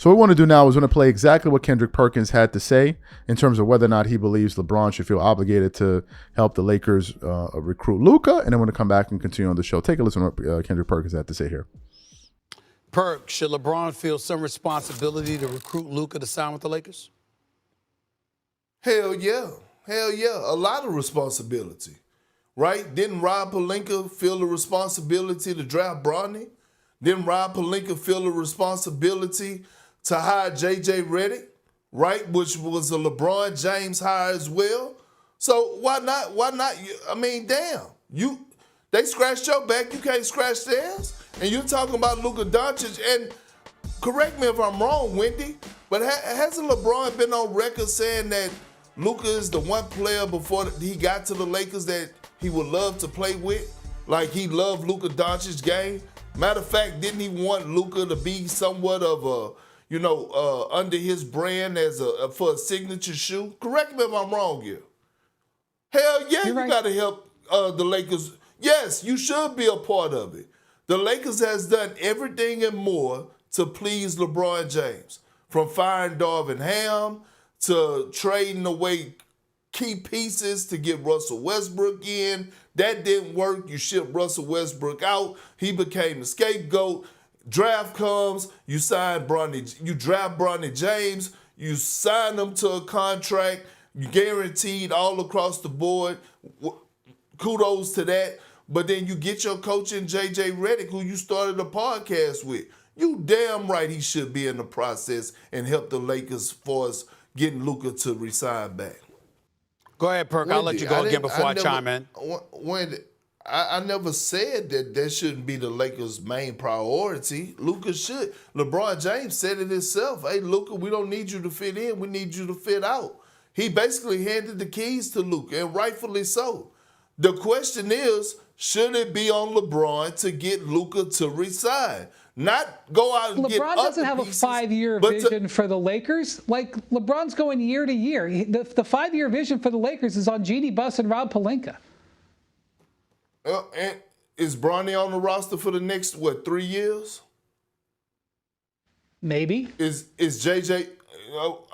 So what we want to do now is we're going to play exactly what Kendrick Perkins had to say in terms of whether or not he believes LeBron should feel obligated to help the Lakers recruit Luka, and then we're going to come back and continue on the show. Take a listen to what Kendrick Perkins had to say here. Perk, should LeBron feel some responsibility to recruit Luka to sign with the Lakers? Hell yeah. Hell yeah. A lot of responsibility, right? Didn't Rob Pelinka feel the responsibility to draft Bronny? Didn't Rob Pelinka feel the responsibility to hire J.J. Redick, right, which was a LeBron James hire as well? So why not? Why not? I mean, damn. They scratched your back. You can't scratch theirs. And you're talking about Luka Doncic. And correct me if I'm wrong, Wendy, but hasn't LeBron been on record saying that Luka is the one player before he got to the Lakers that he would love to play with? Like he loved Luka Doncic's game? Matter of fact, didn't he want Luka to be somewhat of a, under his brand as for a signature shoe? Correct me if I'm wrong here. Hell yeah, you got to help the Lakers. Yes, you should be a part of it. The Lakers has done everything and more to please LeBron James, from firing Darvin Ham to trading away key pieces to get Russell Westbrook in. That didn't work. You shipped Russell Westbrook out. He became the scapegoat. Draft comes, you sign Bronny, you draft Bronny James, you sign him to a contract, you guaranteed all across the board. Kudos to that. But then you get your coach in J.J. Redick, who you started a podcast with. You damn right he should be in the process and help the Lakers as far as getting Luka to resign back. Go ahead, Perk. I'll let you go again before I chime in. I never said that shouldn't be the Lakers' main priority. Luka should. LeBron James said it himself. Hey, Luka, we don't need you to fit in. We need you to fit out. He basically handed the keys to Luka, and rightfully so. The question is, should it be on LeBron to get Luka to resign? Not go out and get LeBron doesn't have pieces, a 5-year vision for the Lakers. Like, LeBron's going year to year. The 5-year vision for the Lakers is on Jeannie Buss and Rob Pelinka. And is Bronny on the roster for the next, 3 years? Maybe. Is JJ,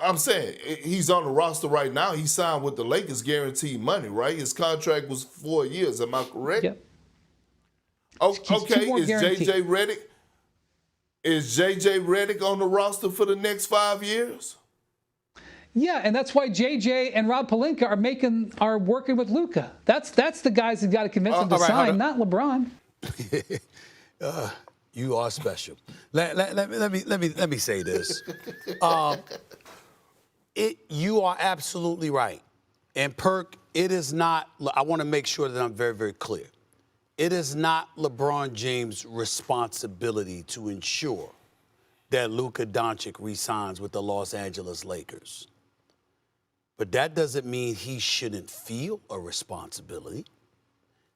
I'm saying, he's on the roster right now. He signed with the Lakers, guaranteed money, right? His contract was 4 years. Am I correct? Yep. Okay, Is JJ Redick on the roster for the next 5 years? Yeah, and that's why JJ and Rob Pelinka are working with Luka. That's the guys that got to convince him to sign, not LeBron. You are special. Let me say this. You are absolutely right. And Perk, it is not. I want to make sure that I'm very, very clear. It is not LeBron James' responsibility to ensure that Luka Doncic re-signs with the Los Angeles Lakers. But that doesn't mean he shouldn't feel a responsibility.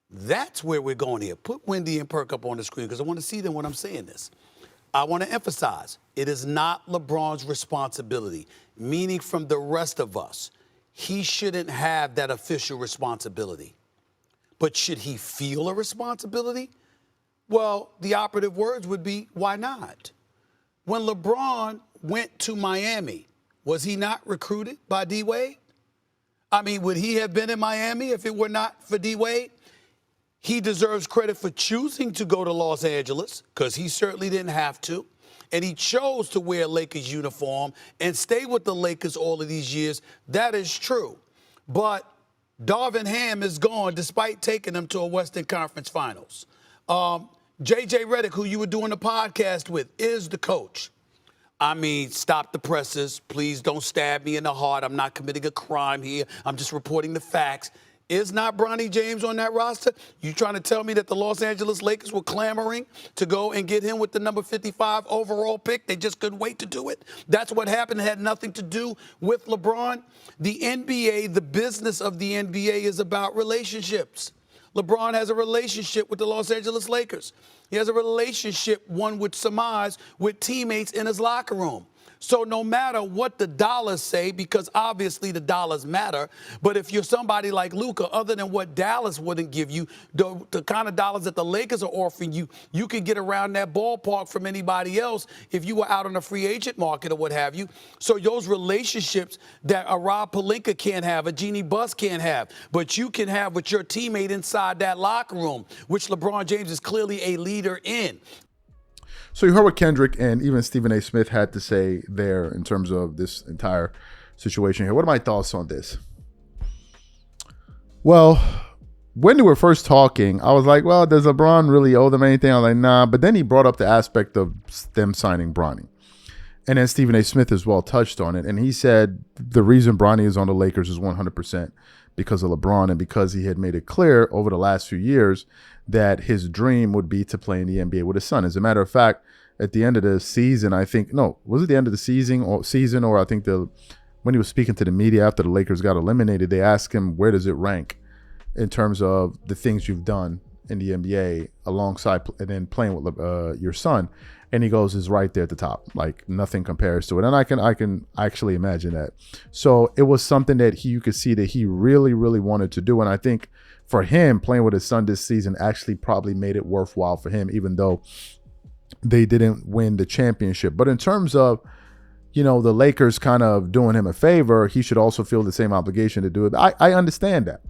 That's where we're going here. Put Wendy and Perk up on the screen because I want to see them when I'm saying this. I want to emphasize, it is not LeBron's responsibility, meaning from the rest of us. He shouldn't have that official responsibility. But should he feel a responsibility? Well, the operative words would be, why not? When LeBron went to Miami, was he not recruited by D-Wade? I mean, would he have been in Miami if it were not for D-Wade? He deserves credit for choosing to go to Los Angeles because he certainly didn't have to. And he chose to wear a Lakers uniform and stay with the Lakers all of these years. That is true. But Darvin Ham is gone despite taking them to a Western Conference Finals. J.J. Redick, who you were doing the podcast with, is the coach. I mean, stop the presses. Please don't stab me in the heart. I'm not committing a crime here. I'm just reporting the facts. Is not Bronny James on that roster? You trying to tell me that the Los Angeles Lakers were clamoring to go and get him with the number 55 overall pick? They just couldn't wait to do it? That's what happened. It had nothing to do with LeBron. The NBA, the business of the NBA is about relationships. LeBron has a relationship with the Los Angeles Lakers. He has a relationship, one would surmise, with teammates in his locker room. So no matter what the dollars say, because obviously the dollars matter, but if you're somebody like Luka, other than what Dallas wouldn't give you, the kind of dollars that the Lakers are offering you, you could get around that ballpark from anybody else if you were out on the free agent market or what have you. So those relationships that a Rob Pelinka can't have, a Jeannie Buss can't have, but you can have with your teammate inside that locker room, which LeBron James is clearly a leader in. So you heard what Kendrick and even Stephen A. Smith had to say there in terms of this entire situation here. What are my thoughts on this? Well, when they were first talking, I was like, well, does LeBron really owe them anything? I was like, nah. But then he brought up the aspect of them signing Bronny. And then Stephen A. Smith as well touched on it. And he said the reason Bronny is on the Lakers is 100% because of LeBron and because he had made it clear over the last few years that his dream would be to play in the NBA with his son. As a matter of fact, at the end of the season, I think, no, was it the end of the season or I think when he was speaking to the media after the Lakers got eliminated, they asked him, where does it rank in terms of the things you've done in the NBA alongside and then playing with your son? And he goes, is right there at the top. Like nothing compares to it. And I can actually imagine that. So it was something that you could see that he really, really wanted to do. And I think for him, playing with his son this season actually probably made it worthwhile for him, even though they didn't win the championship. But in terms of, the Lakers kind of doing him a favor, he should also feel the same obligation to do it. I understand that.